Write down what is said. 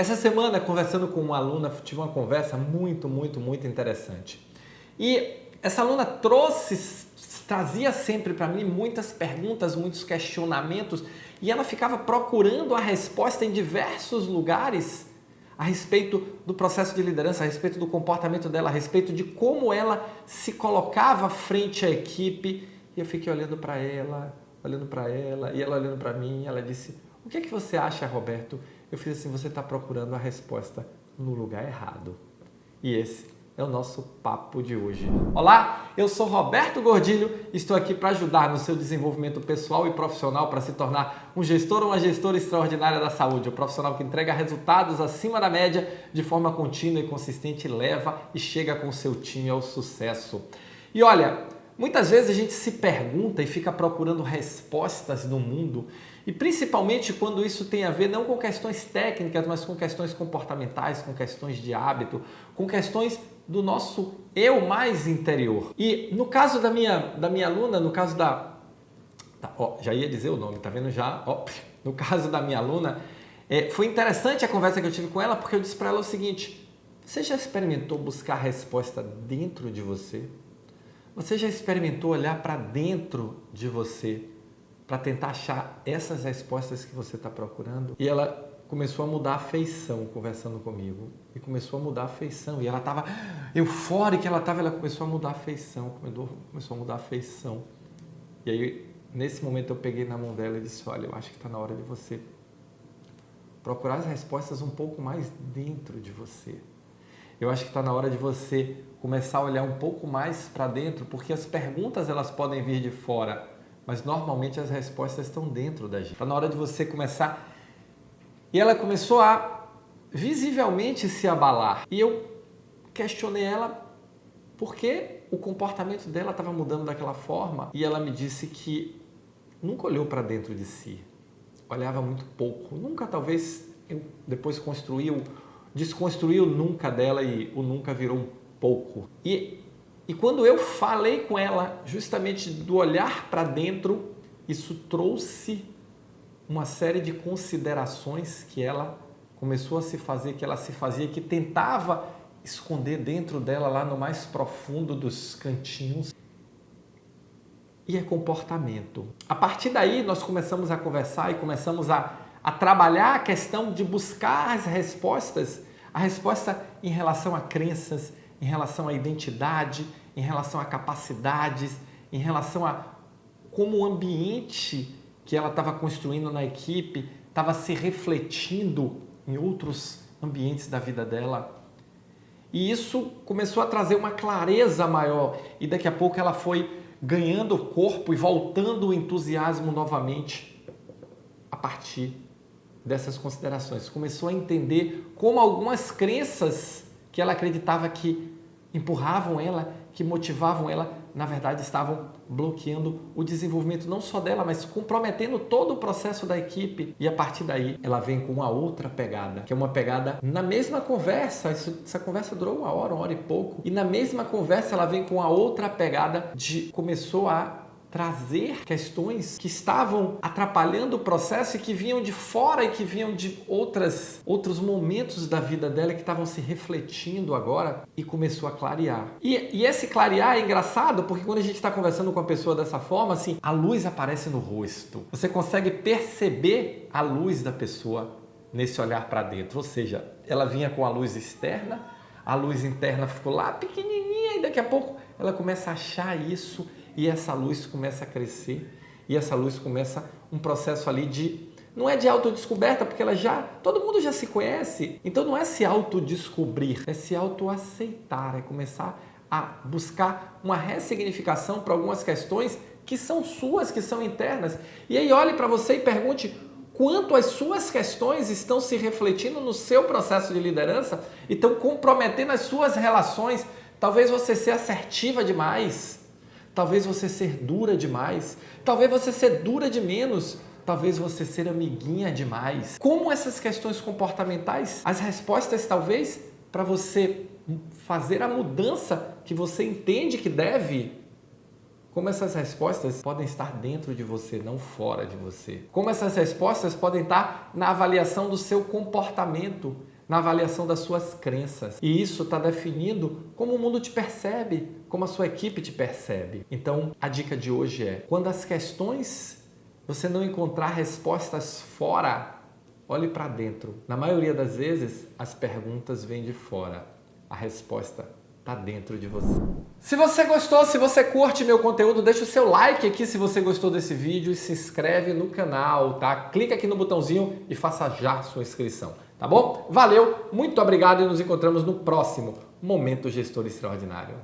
Essa semana, conversando com uma aluna, tive uma conversa muito interessante. E essa aluna trazia sempre para mim muitas perguntas, muitos questionamentos, e ela ficava procurando a resposta em diversos lugares a respeito do processo de liderança, a respeito do comportamento dela, a respeito de como ela se colocava frente à equipe. E eu fiquei olhando para ela, e ela olhando para mim, e ela disse: "O que é que você acha, Roberto?" Eu fiz assim: "Você está procurando a resposta no lugar errado." E esse é o nosso papo de hoje. Olá, eu sou Roberto Gordilho, estou aqui para ajudar no seu desenvolvimento pessoal e profissional para se tornar um gestor ou uma gestora extraordinária da saúde, um profissional que entrega resultados acima da média de forma contínua e consistente, leva e chega com o seu time ao sucesso. E olha, muitas vezes a gente se pergunta e fica procurando respostas no mundo, e principalmente quando isso tem a ver não com questões técnicas, mas com questões comportamentais, com questões de hábito, com questões do nosso eu mais interior. E no caso da minha aluna, no caso já ia dizer o nome, tá vendo já? No caso da minha aluna, foi interessante a conversa que eu tive com ela, porque eu disse para ela o seguinte: você já experimentou buscar a resposta dentro de você? Você já experimentou olhar para dentro de você para tentar achar essas respostas que você está procurando? E ela começou a mudar a feição conversando comigo. E começou a mudar a feição. E ela estava eufórica, ela começou a mudar a feição. Começou a mudar a feição. E aí, nesse momento, eu peguei na mão dela e disse: olha, eu acho que está na hora de você procurar as respostas um pouco mais dentro de você. Eu acho que está na hora de você começar a olhar um pouco mais para dentro, porque as perguntas elas podem vir de fora, mas normalmente as respostas estão dentro da gente. Está na hora de você começar. E ela começou a visivelmente se abalar. E eu questionei ela por que o comportamento dela estava mudando daquela forma. E ela me disse que nunca olhou para dentro de si. Olhava muito pouco. Nunca, talvez, depois desconstruiu o nunca dela, e o nunca virou um pouco. E quando eu falei com ela justamente do olhar para dentro, isso trouxe uma série de considerações que ela começou a se fazer, que ela se fazia, que tentava esconder dentro dela, lá no mais profundo dos cantinhos. E é comportamento. A partir daí nós começamos a conversar e começamos a trabalhar a questão de buscar as respostas, a resposta em relação a crenças, em relação à identidade, em relação a capacidades, em relação a como o ambiente que ela estava construindo na equipe estava se refletindo em outros ambientes da vida dela. E isso começou a trazer uma clareza maior, e daqui a pouco ela foi ganhando corpo e voltando o entusiasmo novamente a partir dessas considerações. Começou a entender como algumas crenças que ela acreditava que empurravam ela, que motivavam ela, na verdade estavam bloqueando o desenvolvimento não só dela, mas comprometendo todo o processo da equipe. E a partir daí ela vem com uma outra pegada, que é uma pegada na mesma conversa. Essa conversa durou uma hora e pouco, e na mesma conversa ela vem com a outra pegada começou a trazer questões que estavam atrapalhando o processo e que vinham de fora e que vinham de outros momentos da vida dela que estavam se refletindo agora, e começou a clarear. E esse clarear é engraçado, porque quando a gente está conversando com a pessoa dessa forma, assim, a luz aparece no rosto. Você consegue perceber a luz da pessoa nesse olhar para dentro. Ou seja, ela vinha com a luz externa, a luz interna ficou lá pequenininha, e daqui a pouco ela começa a achar isso. E essa luz começa a crescer, e essa luz começa um processo ali não é de autodescoberta, porque todo mundo já se conhece, então não é se autodescobrir, é se autoaceitar, é começar a buscar uma ressignificação para algumas questões que são suas, que são internas. E aí olhe para você e pergunte quanto as suas questões estão se refletindo no seu processo de liderança e estão comprometendo as suas relações. Talvez você seja assertiva demais, talvez você ser dura demais, talvez você ser dura de menos, talvez você ser amiguinha demais. Como essas questões comportamentais, as respostas talvez para você fazer a mudança que você entende que deve Como essas respostas podem estar dentro de você, não fora de você. Como essas respostas podem estar na avaliação do seu comportamento, na avaliação das suas crenças. E isso está definindo como o mundo te percebe, como a sua equipe te percebe. Então, a dica de hoje é, quando as questões você não encontrar respostas fora, olhe para dentro. Na maioria das vezes, as perguntas vêm de fora. A resposta está dentro de você. Se você gostou, se você curte meu conteúdo, deixa o seu like aqui se você gostou desse vídeo e se inscreve no canal, tá? Clica aqui no botãozinho e faça já a sua inscrição, tá bom? Valeu, muito obrigado e nos encontramos no próximo Momento Gestor Extraordinário.